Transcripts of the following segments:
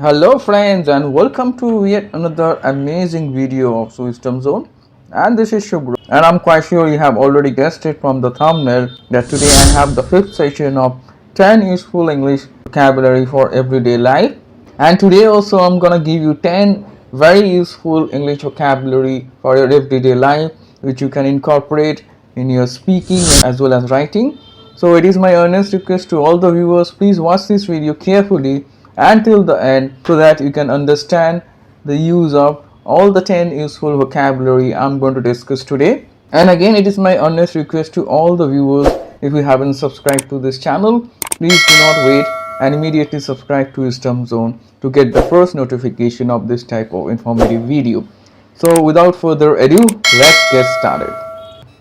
Hello friends and welcome to yet another amazing video of Wisdom Zone, and this is Shubhra, and I'm quite sure you have already guessed it from the thumbnail that today I have the fifth session of 10 useful English vocabulary for everyday life. And today also I'm gonna give you 10 very useful English vocabulary for your everyday life which you can incorporate in your speaking as well as writing. So it is my earnest request to all the viewers, please watch this video carefully until the end so that you can understand the use of all the 10 useful vocabulary I'm going to discuss today. And again, it is my earnest request to all the viewers, if you haven't subscribed to this channel, please do not wait and immediately subscribe to Wisdom Zone to get the first notification of this type of informative video. So without further ado, let's get started.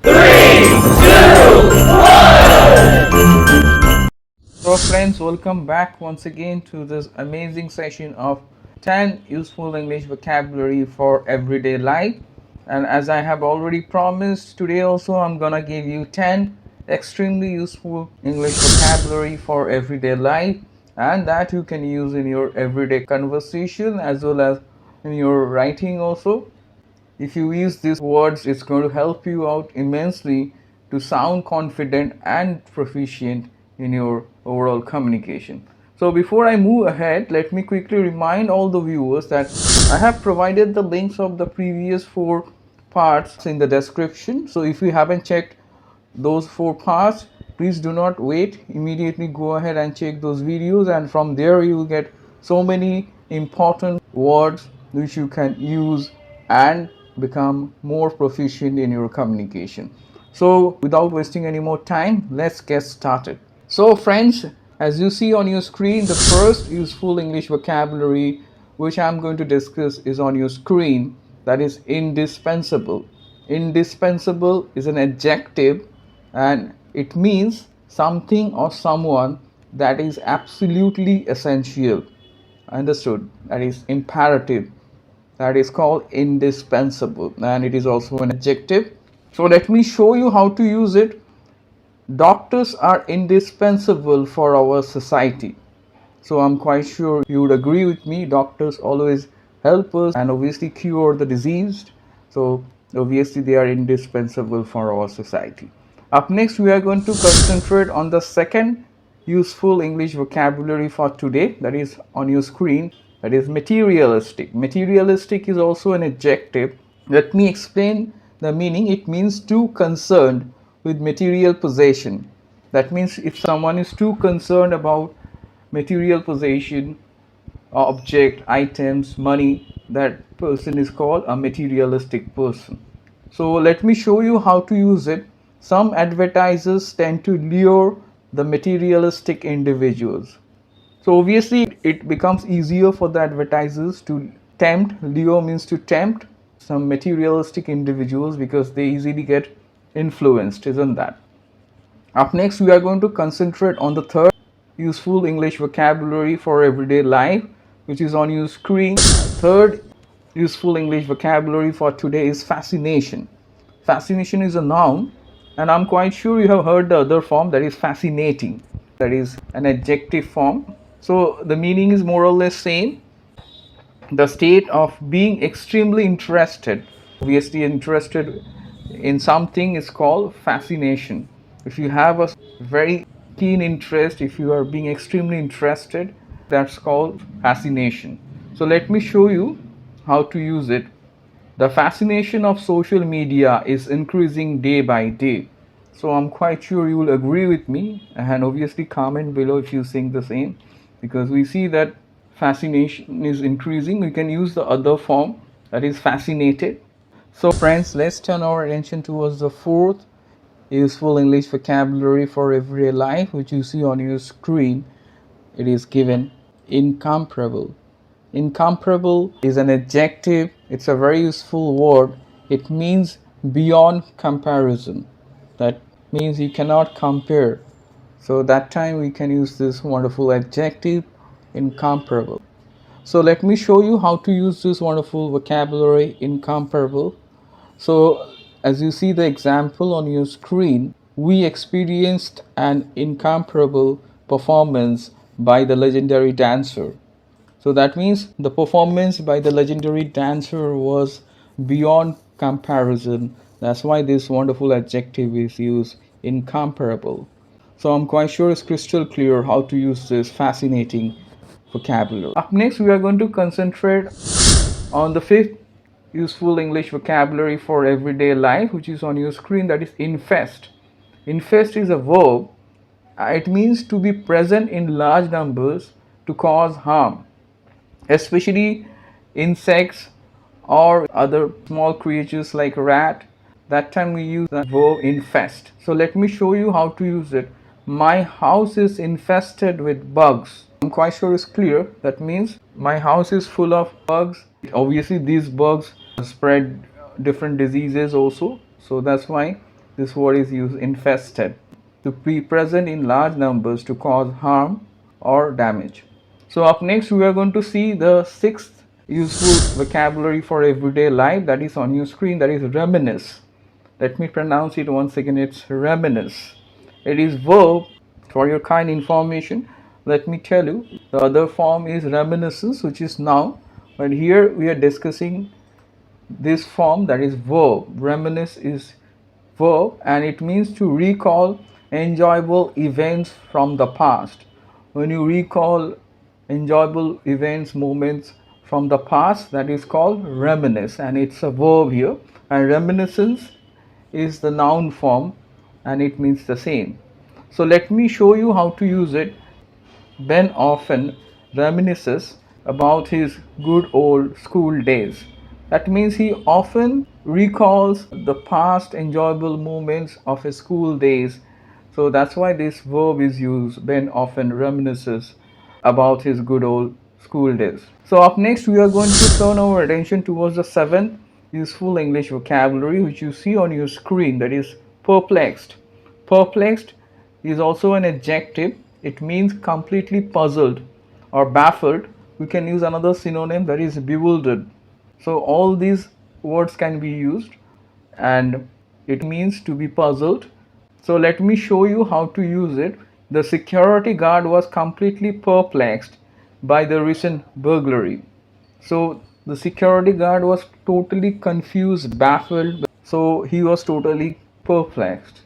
3, 2, 1. So friends, welcome back once again to this amazing session of 10 useful English vocabulary for everyday life. And as I have already promised, today also I'm gonna give you 10 extremely useful English vocabulary for everyday life, and that you can use in your everyday conversation as well as in your writing also. If you use these words, it's going to help you out immensely to sound confident and proficient in your overall communication. So before I move ahead, let me quickly remind all the viewers that I have provided the links of the previous 4 parts in the description. So if you haven't checked those 4 parts, please do not wait, immediately go ahead and check those videos, and from there you will get so many important words which you can use and become more proficient in your communication. So without wasting any more time, let's get started. So friends, as you see on your screen, the first useful English vocabulary which I'm going to discuss is on your screen, that is indispensable. Indispensable is an adjective and it means something or someone that is absolutely essential. Understood? That is imperative. That is called indispensable, and it is also an adjective. So let me show you how to use it. Doctors are indispensable for our society. So I'm quite sure you would agree with me. Doctors always help us and obviously cure the diseased. So obviously they are indispensable for our society. Up next, we are going to concentrate on the second useful English vocabulary for today, that is on your screen, that is materialistic. Materialistic is also an adjective. Let me explain the meaning. It means too concerned with material possession. That means if someone is too concerned about material possession, object, items, money, that person is called a materialistic person. So let me show you how to use it. Some advertisers tend to lure the materialistic individuals. So obviously it becomes easier for the advertisers to tempt. Lure means to tempt some materialistic individuals because they easily get influenced, isn't that? Up next, we are going to concentrate on the third useful English vocabulary for everyday life, which is on your screen. Third useful English vocabulary for today is fascination. Fascination is a noun, and I'm quite sure you have heard the other form, that is fascinating. That is an adjective form. So the meaning is more or less same. The state of being extremely interested, obviously interested in something, is called fascination. If you have a very keen interest, if you are being extremely interested, that's called fascination. So let me show you how to use it. The fascination of social media is increasing day by day. So I'm quite sure you will agree with me, and obviously comment below if you think the same, because we see that fascination is increasing. We can use the other form, that is fascinated. So friends, let's turn our attention towards the fourth useful English vocabulary for everyday life, which you see on your screen. It is given incomparable. Incomparable is an adjective. It's a very useful word. It means beyond comparison. That means you cannot compare. So that time we can use this wonderful adjective, incomparable. So let me show you how to use this wonderful vocabulary, incomparable. So as you see the example on your screen, we experienced an incomparable performance by the legendary dancer. So that means the performance by the legendary dancer was beyond comparison. That's why this wonderful adjective is used, incomparable. So I'm quite sure it's crystal clear how to use this fascinating vocabulary. Up next, we are going to concentrate on the fifth useful English vocabulary for everyday life, which is on your screen, that is infest. Infest is a verb. It means to be present in large numbers to cause harm, especially insects or other small creatures like rat. That time we use the verb infest. So let me show you how to use it. My house is infested with bugs. I'm quite sure it's clear. That means my house is full of bugs. Obviously these bugs spread different diseases also, so that's why this word is used, infested, to be present in large numbers to cause harm or damage. So up next we are going to see the sixth useful vocabulary for everyday life, that is on your screen, that is reminisce. Let me pronounce it once again. It's reminisce. It is verb. For your kind information, let me tell you, the other form is reminiscence, which is noun, but here we are discussing this form, that is verb. Reminisce is verb and it means to recall enjoyable events from the past. When you recall enjoyable events, moments from the past, that is called reminisce, and it's a verb here. And reminiscence is the noun form and it means the same. So let me show you how to use it. Ben often reminisces about his good old school days. That means he often recalls the past enjoyable moments of his school days. So that's why this verb is used. Ben often reminisces about his good old school days. So up next we are going to turn our attention towards the seventh useful English vocabulary, which you see on your screen, that is perplexed. Perplexed is also an adjective. It means completely puzzled or baffled. We can use another synonym, that is bewildered. So all these words can be used and it means to be puzzled. So let me show you how to use it. The security guard was completely perplexed by the recent burglary. So the security guard was totally confused, baffled. So he was totally perplexed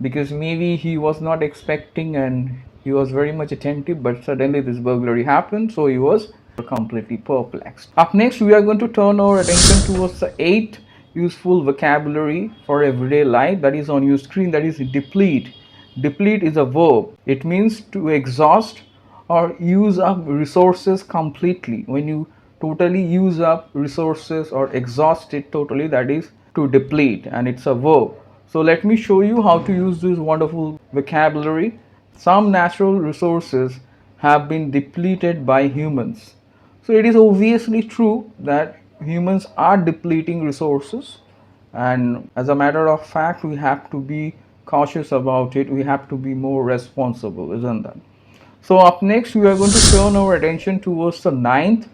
because maybe he was not expecting and he was very much attentive, but suddenly this burglary happened, so he was completely perplexed. Up next we are going to turn our attention towards the eighth useful vocabulary for everyday life, that is on your screen, that is deplete. Deplete is a verb. It means to exhaust or use up resources completely. When you totally use up resources or exhaust it totally, that is to deplete, and it's a verb. So let me show you how to use this wonderful vocabulary. Some natural resources have been depleted by humans. So it is obviously true that humans are depleting resources, and as a matter of fact we have to be cautious about it. We have to be more responsible, isn't that? So up next we are going to turn our attention towards the ninth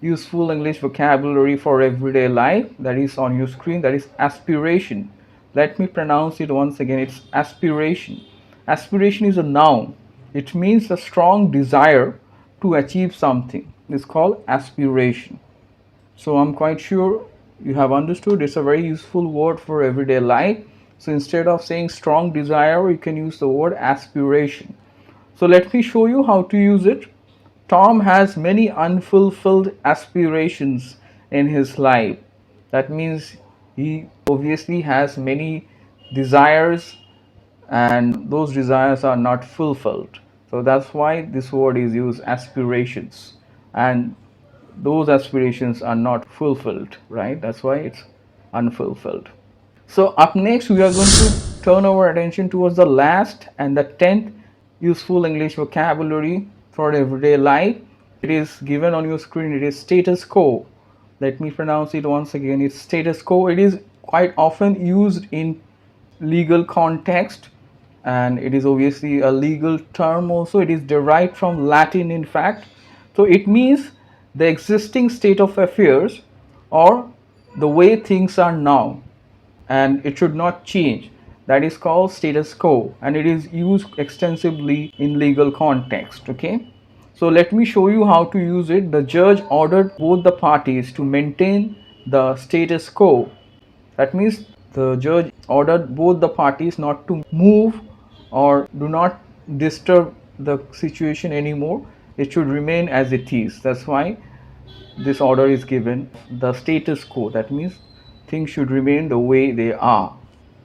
useful English vocabulary for everyday life, that is on your screen, that is aspiration. Let me pronounce it once again. It's aspiration. Aspiration is a noun. It means a strong desire to achieve something. It's called aspiration. So I'm quite sure you have understood. It's a very useful word for everyday life. So instead of saying strong desire, you can use the word aspiration. So let me show you how to use it. Tom has many unfulfilled aspirations in his life. That means he obviously has many desires and those desires are not fulfilled. So that's why this word is used, aspirations. And those aspirations are not fulfilled, right? That's why it's unfulfilled. So up next we are going to turn our attention towards the last and the 10th useful English vocabulary for everyday life. It is given on your screen. It is status quo. Let me pronounce it once again. It's status quo. It is quite often used in legal context and it is obviously a legal term also. It is derived from Latin, in fact. So it means the existing state of affairs or the way things are now, and it should not change. That is called status quo and it is used extensively in legal context. Okay, So let me show you how to use it. The judge ordered both the parties to maintain the status quo. That means the judge ordered both the parties not to move or do not disturb the situation anymore. It should remain as it is. That's why this order is given. The status quo. That means things should remain the way they are.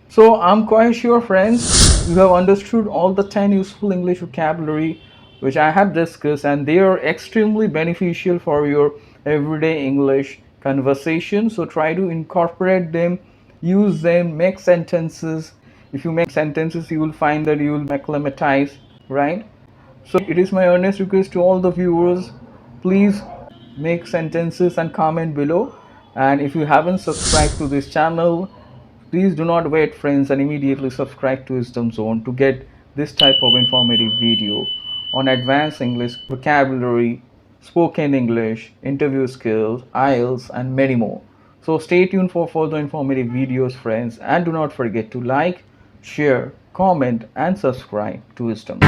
So I'm quite sure, friends, you have understood all the 10 useful English vocabulary which I have discussed, and they are extremely beneficial for your everyday English conversation. So try to incorporate them, use them, make sentences. If you make sentences, you will find that you will acclimatize, right? So it is my earnest request to all the viewers, please make sentences and comment below. And if you haven't subscribed to this channel, please do not wait, friends, and immediately subscribe to Wisdom Zone to get this type of informative video on advanced English vocabulary, spoken English, interview skills, IELTS, and many more. So stay tuned for further informative videos, friends, and do not forget to like, share, comment, and subscribe to Wisdom.